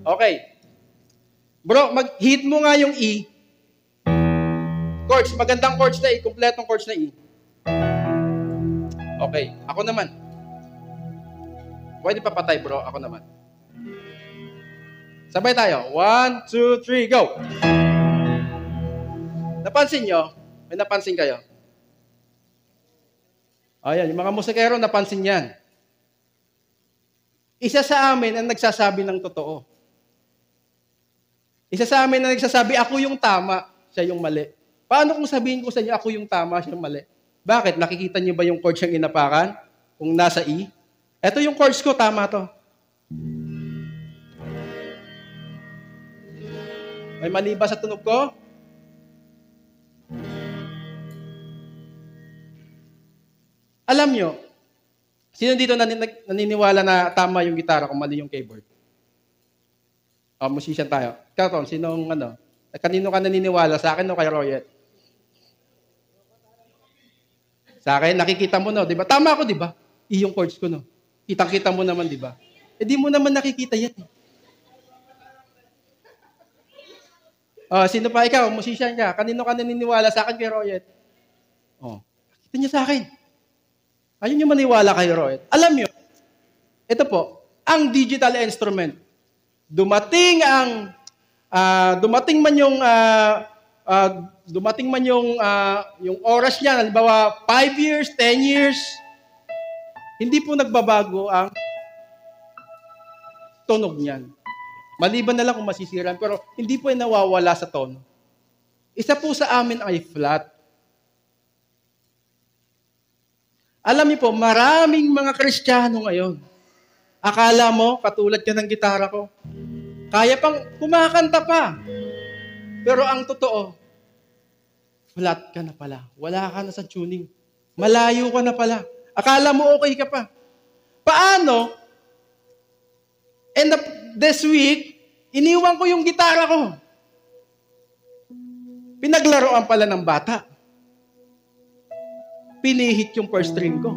Okay. Bro, mag-hit mo nga yung E. Chords, magandang chords na E, kompletong chords na E. Okay, ako naman. Pwede pa patay, bro. Ako naman. Sabay tayo. 1, 2, 3, go! Napansin nyo? May napansin kayo? Ayan, yung mga musikero, napansin yan. Isa sa amin ang nagsasabi ng totoo. Isa sa amin ang nagsasabi, ako yung tama, siya yung mali. Paano kung sabihin ko sa inyo, ako yung tama, siya yung mali? Bakit? Nakikita niyo ba yung chords yung inapakan? Kung nasa E? Ito yung chords ko, tama to. May mali ba sa tunog ko? Alam nyo, sino dito naniniwala na tama yung gitara kung mali yung keyboard? Musician tayo. Ikaw, Tom, sinong kanino ka naniniwala? Sa akin o kay Royet? Sa akin, nakikita mo, no? Di ba? Tama ako, di ba? Yung chords ko, no? Kitang-kita mo naman, di ba? Di mo naman nakikita yan. Sino pa ikaw? Musician ka. Kanino ka naniniwala? Sa akin kay Royet? Kita niyo sa akin. Ayun yung maniwala kay Royet. Alam niyo, ito po, ang digital instrument, dumating man yung oras niya, halimbawa 5 years, 10 years, hindi po nagbabago ang tunog niyan. Maliban na lang kung masisiran, pero hindi po nawawala sa tono. Isa po sa amin ay flat. Alam niyo po, maraming mga Kristiyano ngayon, akala mo, katulad ka ng gitara ko, kaya pang kumakanta pa. Pero ang totoo, flat ka na pala. Wala ka na sa tuning. Malayo ka na pala. Akala mo okay ka pa. Paano? And this week, iniwan ko yung gitara ko. Pinaglaruan pala ng bata. Pinihit yung first string ko.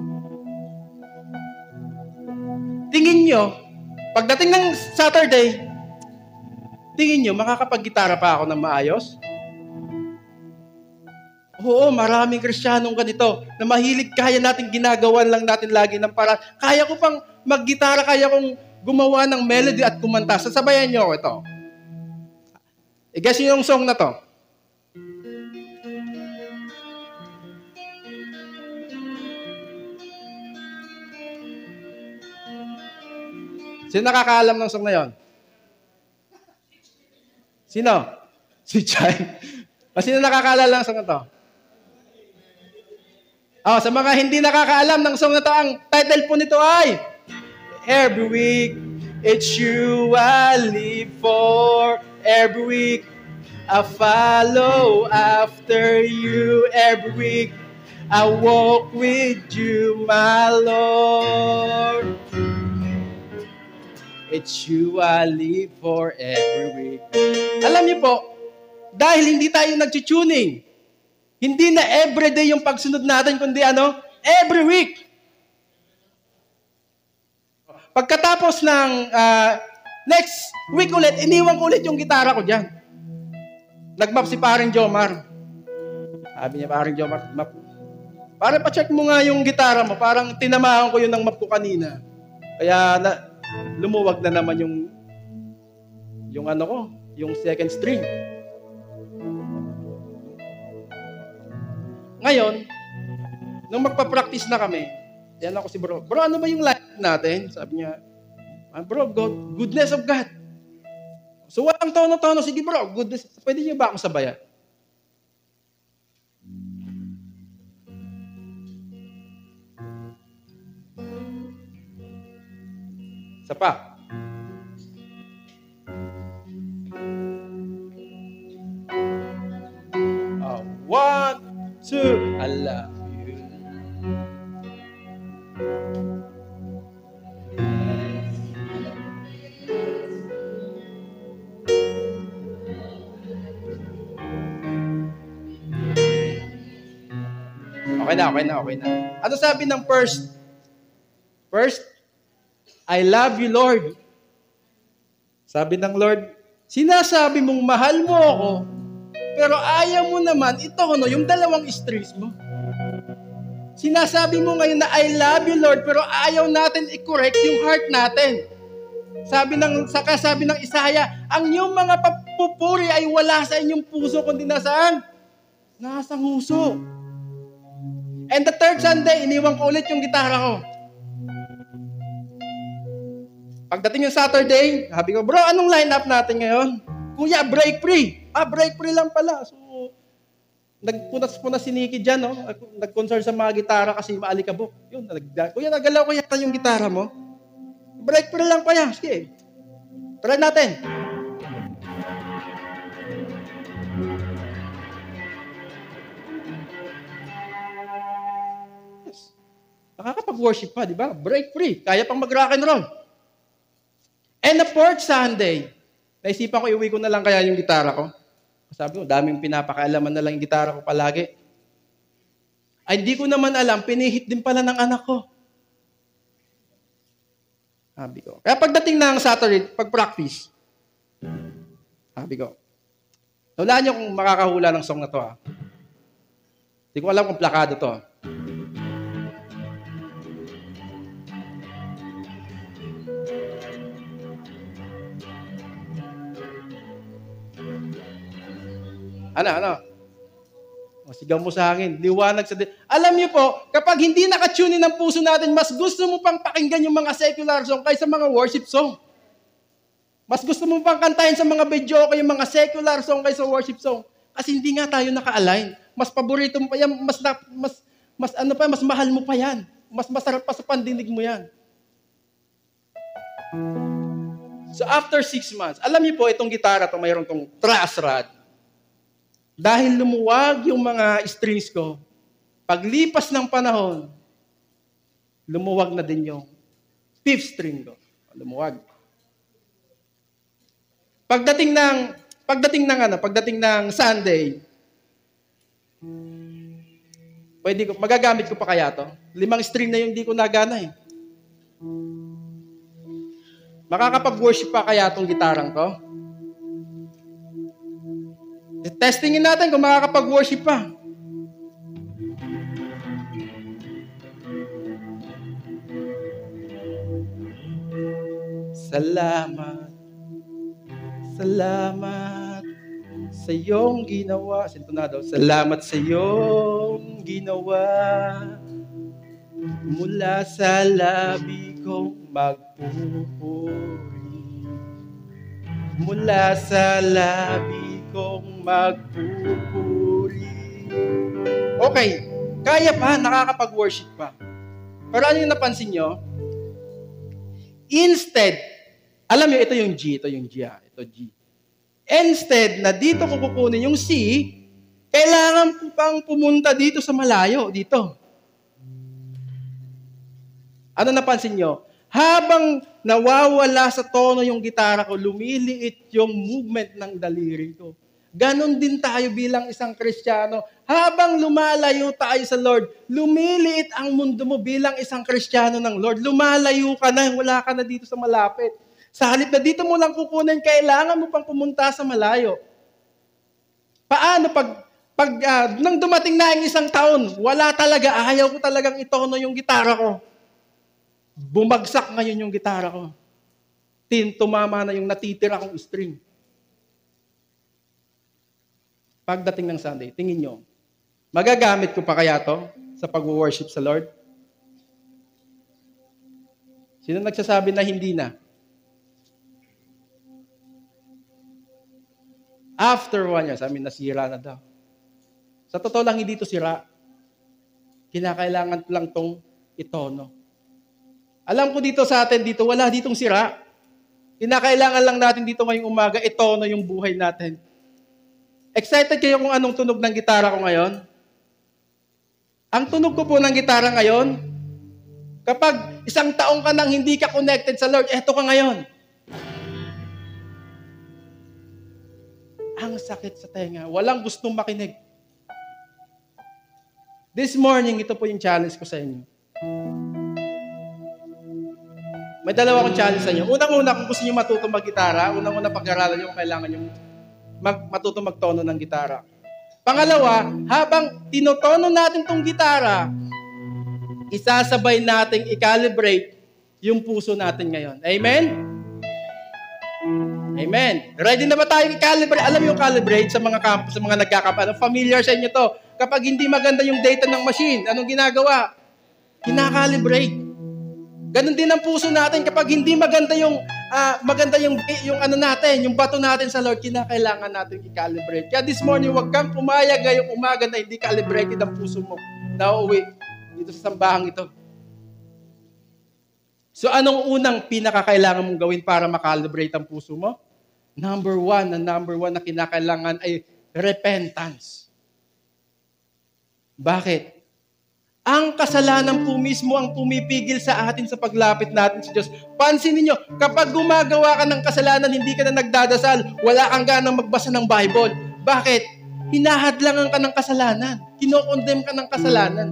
Tingin nyo, pagdating ng Saturday, tingin nyo, makakapag-gitara pa ako ng maayos? Oo, maraming Kristiyanong ganito na mahilig, kaya natin ginagawan lang natin lagi ng para. Kaya ko pang mag-gitara, kaya kong gumawa ng melody at kumanta. Sasabayan nyo ako ito. I-guess yung song na to. Sino nakakaalam ng song na yon? Sino? Si Chay. Sino nakakaalala ng song na to? Sa mga hindi nakakaalam ng song na to, ang title po nito ay Every Week, It's You I Live For. Every week, I follow after you. Every week, I walk with you, my Lord. It's you I live for every week. Alam niyo po, dahil hindi tayo nag-tuning, hindi na everyday yung pagsunod natin, kundi every week. Pagkatapos ng next week ulit, iniwan ko ulit yung gitara ko dyan. Nag-map si paring Jomar. Sabi niya, paring Jomar, map. Para pa-check mo nga yung gitara mo, parang tinamaan ko yun ng map ko kanina. Kaya lumuwag na naman yung second string. Ngayon, nung magpa-practice na kami, yan ako si bro. Bro, ano ba yung line natin? Sabi niya, bro, goodness of God. So, walang tono-tono. Sige bro, goodness. Pwede niyo ba akong sabayan? Isa pa. One, two, I love you. Okay na. Ano sabi ng first? First, I love you, Lord. Sabi ng Lord, sinasabi mong mahal mo ako, pero ayaw mo naman yung dalawang strings mo. Sinasabi mo ngayon na I love you, Lord, pero ayaw natin i-correct yung heart natin. Sabi ng Isaiah, ang iyong mga papupuri ay wala sa inyong puso, kundi nasaan? Nasa nguso. And the third Sunday, iniwan ko ulit yung gitara ko. Pagdating yung Saturday, sabi ko, bro, anong lineup natin ngayon? Kuya, break free. Break free lang pala. So, nagpunas-punas si Nikki dyan, no? Nag-concern sa mga gitara kasi maalikabok. Yun, Kuya, nagalaw ko yata yung gitara mo. Break free lang pa yan. Sige. Try natin. Yes. Nakakapag-worship pa, di ba? Break free. Kaya pang mag-rock and roll. And the fourth Sunday, naisipan ko, iuwi ko na lang kaya yung gitara ko. Sabi ko, daming pinapakaalaman na lang yung gitara ko palagi. Ay, di ko naman alam, pinihit din pala ng anak ko. Sabi ko. Kaya pagdating ng Saturday, pag-practice, sabi ko, hulaan niyo kung makakahula ng song na to. Hindi ko alam kung plakado to. Ano? Sigaw mo sa hangin, liwanag sa Alam niyo po, kapag hindi nakatune in ang puso natin, mas gusto mo pang pakinggan yung mga secular song kaysa mga worship song. Mas gusto mo pang kantahin sa mga video ko yung mga secular song kaysa worship song. Kasi hindi nga tayo naka-align. Mas paborito mo pa yan, mas mahal mo pa yan. Mas masarap pa sa pandinig mo yan. So after 6 months, alam niyo po, itong gitara to, mayroon tong truss rod. Dahil lumuwag yung mga strings ko, paglipas ng panahon, lumuwag na din yung 5th string ko. Lumuwag. Pagdating ng Sunday, magagamit ko pa kaya to? 5 string na yung hindi ko nagana eh. Makakapag-worship pa kaya tong gitarang to? Testingin natin kung makakapag-worship pa. Salamat sa iyong ginawa. Sintonado. Salamat sa iyong ginawa. Mula sa labi kong magpupuri. Mula sa labi kong magpupuri. Okay, kaya pa, nakakapag-worship pa. Pero ano yung napansin nyo? Instead, alam nyo, ito yung G. Ito G. Instead na dito ko kukunin yung C, kailangan ko pang pumunta dito sa malayo, dito. Ano napansin nyo? Habang nawawala sa tono yung gitara ko, lumiliit yung movement ng daliri ko. Ganon din tayo bilang isang Kristiyano. Habang lumalayo tayo sa Lord, lumiliit ang mundo mo bilang isang Kristiyano ng Lord. Lumalayo ka na, wala ka na dito sa malapit. Sa halip na dito mo lang kukunin, kailangan mo pang pumunta sa malayo. Paano nang dumating na ang isang taon, wala talaga, ayaw ko talagang itono yung gitara ko. Bumagsak ngayon yung gitara ko. Tumama na yung natitira kong string. Pagdating ng Sunday, tingin nyo, magagamit ko pa kaya to sa pag-worship sa Lord? Sino nagsasabi na hindi na? After 1 year, sabi nasira na daw. Sa totoo lang, hindi to sira. Kinakailangan lang tong itono. Alam ko dito sa atin, wala ditong sira. Kinakailangan lang natin dito ngayong umaga, itono yung buhay natin. Excited kayo kung anong tunog ng gitara ko ngayon? Ang tunog ko po ng gitara ngayon, kapag 1 taong ka nang hindi ka connected sa Lord, eto ka ngayon. Ang sakit sa tenga. Walang gustong makinig. This morning, ito po yung challenge ko sa inyo. May dalawa akong challenge sa inyo. Unang-una, kung gusto niyo matutong mag-gitara, unang-una pag-aralan niyo kung kailangan niyo matutong magtono ng gitara. Pangalawa, habang tinotono natin tong gitara, isasabay nating i-calibrate yung puso natin ngayon. Amen? Amen. Ready na ba tayo i-calibrate? Alam mo yung calibrate sa mga campus, sa mga nagkakapan. Familiar sa inyo to. Kapag hindi maganda yung data ng machine, anong ginagawa? Kinakalibrate. Ganon din ang puso natin. Kapag hindi maganda yung ano natin, yung bato natin sa Lord, kinakailangan natin i-calibrate. Kaya this morning, huwag kang pumayag ngayong umaga na hindi calibrated ang puso mo na uuwi dito sa sambahang ito. So anong unang pinakakailangan mong gawin para makalibrate ang puso mo? Number one na kinakailangan ay repentance. Bakit? Ang kasalanan po mismo ang pumipigil sa atin sa paglapit natin sa Diyos. Pansinin niyo, kapag gumagawa ka ng kasalanan, hindi ka na nagdadasal, wala kang ganang magbasa ng Bible. Bakit? Hinahadlangan ka ng kasalanan. Kinokondem ka ng kasalanan.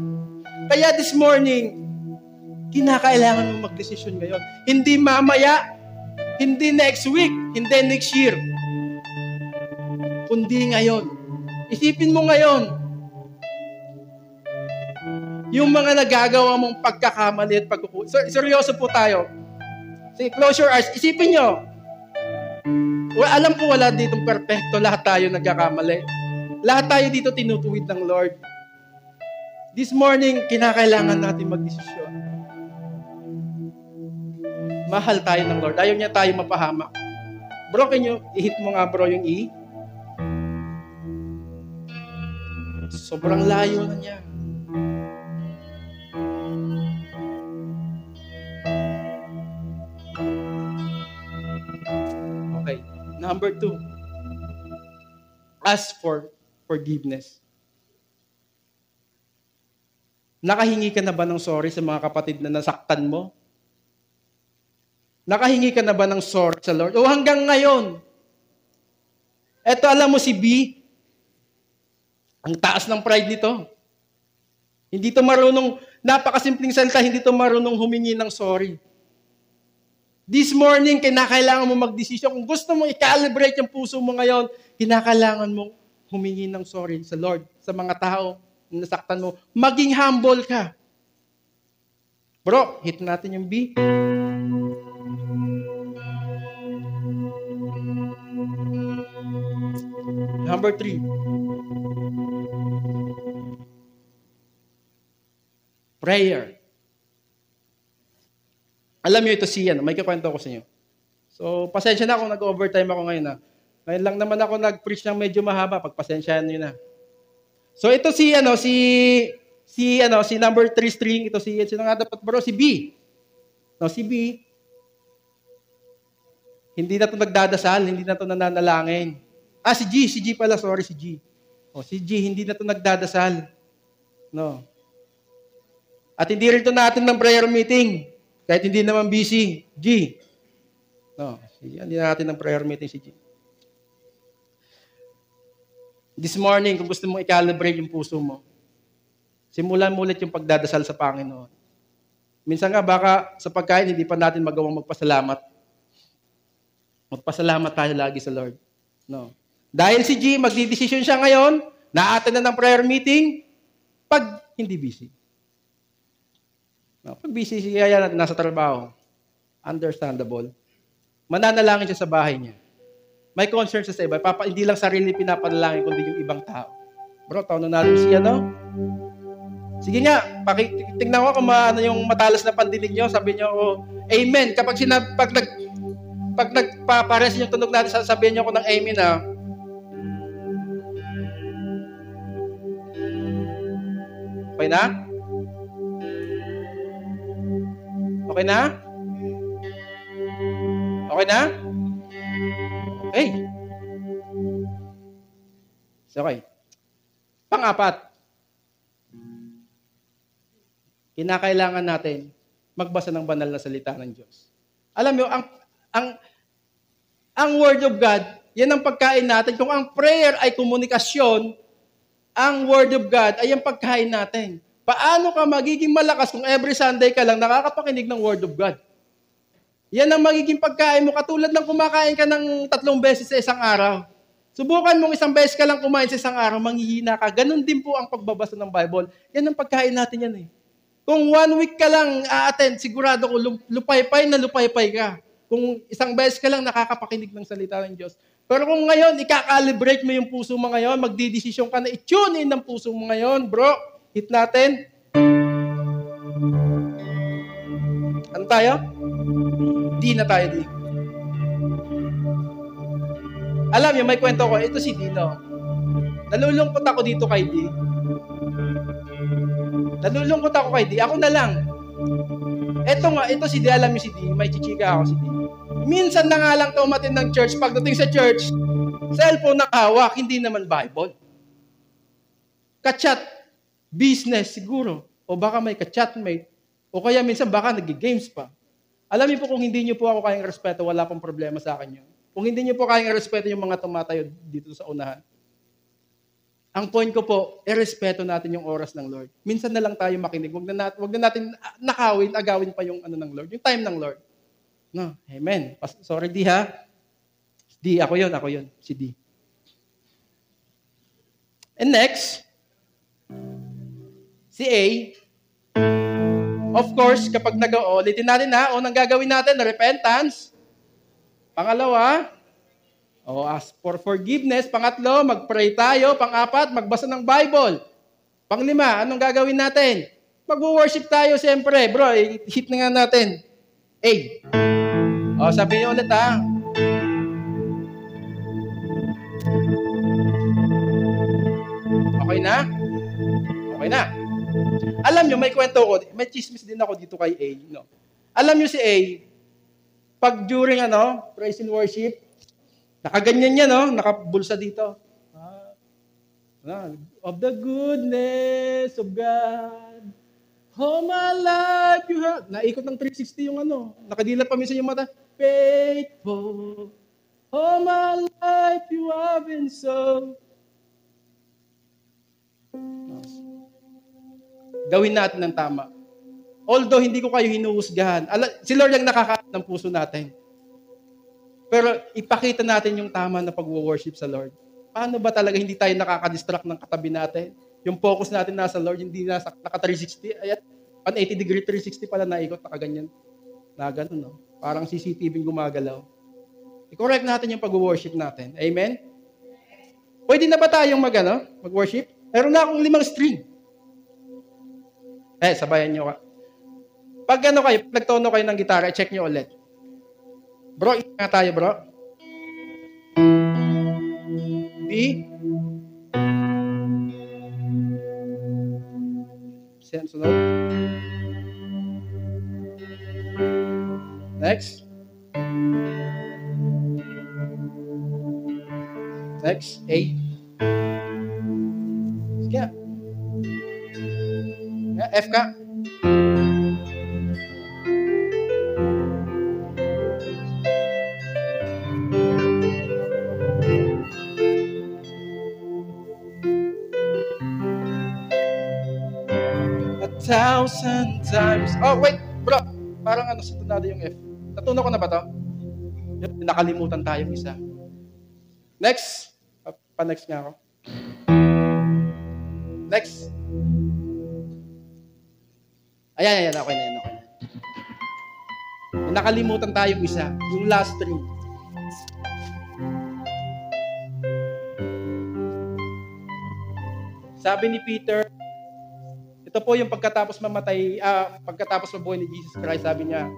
Kaya this morning, kinakailangan mong magdesisyon ngayon. Hindi mamaya, hindi next week, hindi next year. Kundi ngayon. Isipin mo ngayon, yung mga nagagawa mong pagkakamali at pagkukulit. Seryoso po tayo. Sige, close your eyes. Isipin nyo. Alam ko wala ditong perfecto. Lahat tayo nagkakamali. Lahat tayo dito tinutuwid ng Lord. This morning, kinakailangan natin magdesisyon. Mahal tayo ng Lord. Ayaw niya tayo mapahamak. Bro, can you i-hit mo nga bro yung E? Sobrang layo na niya. Okay. Number 2. Ask for forgiveness. Nakahingi ka na ba ng sorry sa mga kapatid na nasaktan mo? Nakahingi ka na ba ng sorry sa Lord? O hanggang ngayon? Eto, alam mo si B, ang taas ng pride nito. Hindi to marunong, napakasimpleng salita, hindi to marunong humingi ng sorry. This morning, kinakailangan mo magdesisyon. Kung gusto mo i-calibrate yung puso mo ngayon, kinakailangan mo humingi ng sorry sa Lord, sa mga tao na nasaktan mo. Maging humble ka. Bro, hit natin yung B. Number 3. Prayer. Alam niyo ito siya, may kakwento ko sa inyo. So, pasensya na kung nag-overtime ako ngayon. Ngayon lang naman ako nag-preach ng medyo mahaba, pagpasensyahan niyo na. So, ito si number 3 string, ito sino nga dapat bro? Si B. No, si B, hindi na ito nagdadasal, hindi na ito nananalangin. Si G pala, sorry, si G. Si G, hindi na ito nagdadasal. No. At hindi rin ito natin ng prayer meeting. Kahit hindi naman busy. G. No. Hindi natin ng prayer meeting si G. This morning, kung gusto mong i-calibrate yung puso mo, simulan mo ulit yung pagdadasal sa Panginoon. Minsan nga, baka sa pagkain, hindi pa natin magawang magpasalamat. Magpasalamat tayo lagi sa Lord. No. Dahil si G, magdidesisyon siya ngayon, na-attend na ng prayer meeting, pag hindi busy. No, pag busy siya, nasa trabaho, understandable. Mananalangin siya sa bahay niya. May concern siya sa iba. Hindi lang sarili pinapanalangin, kundi yung ibang tao. Bro, taon na natin siya, no? Sige nga, tingnan ko kung ano yung matalas na pandinig nyo. Sabi nyo, amen. Kapag pag nagpapares yung tunog natin, sasabihin nyo ko ng amen, ha? Okay na? Okay na? Okay na? Okay. Okay. Pang-apat. Kinakailangan natin magbasa ng banal na salita ng Diyos. Alam mo, ang Word of God, yan ang pagkain natin. Kung ang prayer ay komunikasyon, ang Word of God ay ang pagkain natin. Paano ka magiging malakas kung every Sunday ka lang nakakapakinig ng Word of God? Yan ang magiging pagkain mo, katulad ng kumakain ka ng 3 beses sa isang araw. Subukan mong 1 beses ka lang kumain sa isang araw, manghihina ka. Ganon din po ang pagbabasa ng Bible. Yan ang pagkain natin yan eh. Kung 1 week ka lang a-attend, sigurado ko lupay-pay na lupay-pay ka. Kung 1 beses ka lang nakakapakinig ng salita ng Diyos. Pero kung ngayon, ika-calibrate mo yung puso mo ngayon, magdidesisyon ka na i-tune in ng puso mo ngayon, bro, hit natin. Ano tayo? D na tayo, D. Alam niyo, may kwento ko. Ito si Dino. Nalulungkot ako dito kay D. Nalulungkot ako kay D. Ako na lang. Ito si D. Alam niyo si D. May chichika ako si D. Minsan na nga lang umattend ng church. Pagdating sa church, cellphone na hawak, hindi naman Bible. Kachat. Business siguro. O baka may kachatmate. O kaya minsan baka nag-games pa. Alam niyo po, kung hindi niyo po ako kayang respeto, wala pong problema sa akin yun. Kung hindi niyo po kayang respeto yung mga tumatayo dito sa unahan. Ang point ko po, respeto natin yung oras ng Lord. Minsan na lang tayo makinig. Wag na natin nakawin, agawin pa yung ng Lord, yung time ng Lord. No, amen. Sorry D ha. D, ako yun, si D. And next, si A. Of course, kapag ulitin natin ha, unang gagawin natin, repentance. Pangalawa, ask for forgiveness. Pangatlo, mag-pray tayo. Pang-4, magbasa ng Bible. Pang-5, anong gagawin natin? Mag-worship tayo siyempre. Bro, hit na nga natin. A. Sabi niyo ulit ha. Okay na? Okay na. Alam nyo, may kwento ko, may chismis din ako dito kay A. No? Alam nyo si A, pag during praise and worship, nakaganyan niya, no? Nakabulsa dito. Of the goodness of God, all my life you have. Naikot ng 360 yung nakadila pa minsan yung mata. Faithful, all my life you have been so. Gawin natin ng tama. Although hindi ko kayo hinuhusgahan. Si Lord ang nakakaano ng puso natin. Pero ipakita natin yung tama na pag-worship sa Lord. Paano ba talaga hindi tayo nakaka-distract ng katabi natin? Yung focus natin nasa Lord, hindi nasa naka-360. Ayan, 180-degree 360 pala naikot, nakaganyan. Na ganun, no? Parang CCTV gumagalaw. I-correct natin yung pag-worship natin. Amen? Pwede na ba tayong mag-worship? Meron na akong 5 string. Sabayan nyo ka. Pag kayo, nagtono kayo ng gitara, check nyo ulit. Bro, nga tayo, bro. B. Sunod. Next. Next. A. Sige. F ka. Thousand times. Oh, wait, bro. Parang sunod yung F. Natunan ko na ba to? Nakalimutan tayong isa. Next. Pa-next nga ako. Next. Ayan. Okay na. Nakalimutan tayong isa. Yung last 3. Sabi ni Peter, ito po yung pagkatapos mabuhay ni Jesus Christ, sabi niya,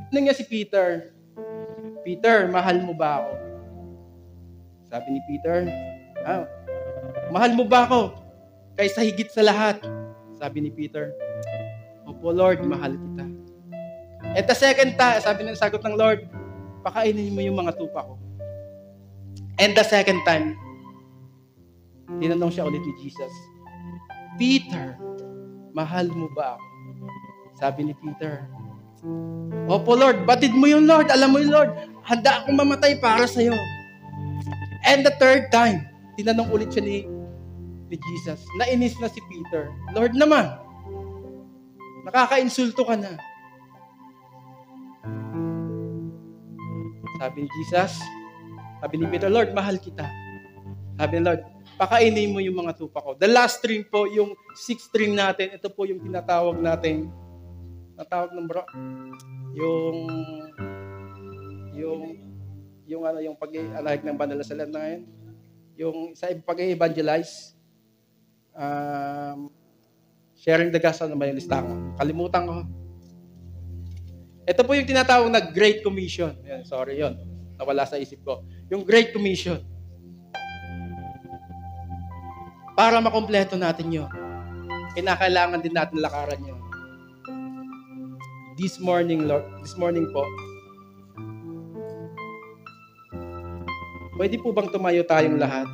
tinanong niya si Peter, Peter, mahal mo ba ako? Sabi ni Peter, mahal mo ba ako? Kaysa higit sa lahat. Sabi ni Peter, opo Lord, mahal kita. At the second time, sabi ng sagot ng Lord, pakainin mo yung mga tupa ko. And the second time, tinanong siya ulit ni Jesus, Peter, mahal mo ba ako? Sabi ni Peter, opo Lord, batid mo yung Lord. Alam mo yung Lord, handa akong mamatay para sa'yo. And the third time, tinanong ulit siya ni Jesus. Nainis na si Peter. Lord naman, nakaka-insulto ka na. Sabi ni Jesus, sabi ni Peter, Lord, mahal kita. Sabi ni Lord, pakainin mo yung mga tupa ko. The last string po, yung sixth string natin, ito po yung tinatawag natin, natawag ng bro, yung pag-alahig ng banal na salita na ngayon, yung sa pag-evangelize, sharing the gospel, na may listangan. Kalimutan ko. Ito po yung tinatawag na Great Commission. Yan, sorry yon, nawala sa isip ko. Yung Great Commission. Para makompleto natin yun, kinakailangan din natin lakaran yun. This morning, Lord, this morning po, pwede po bang tumayo tayong lahat?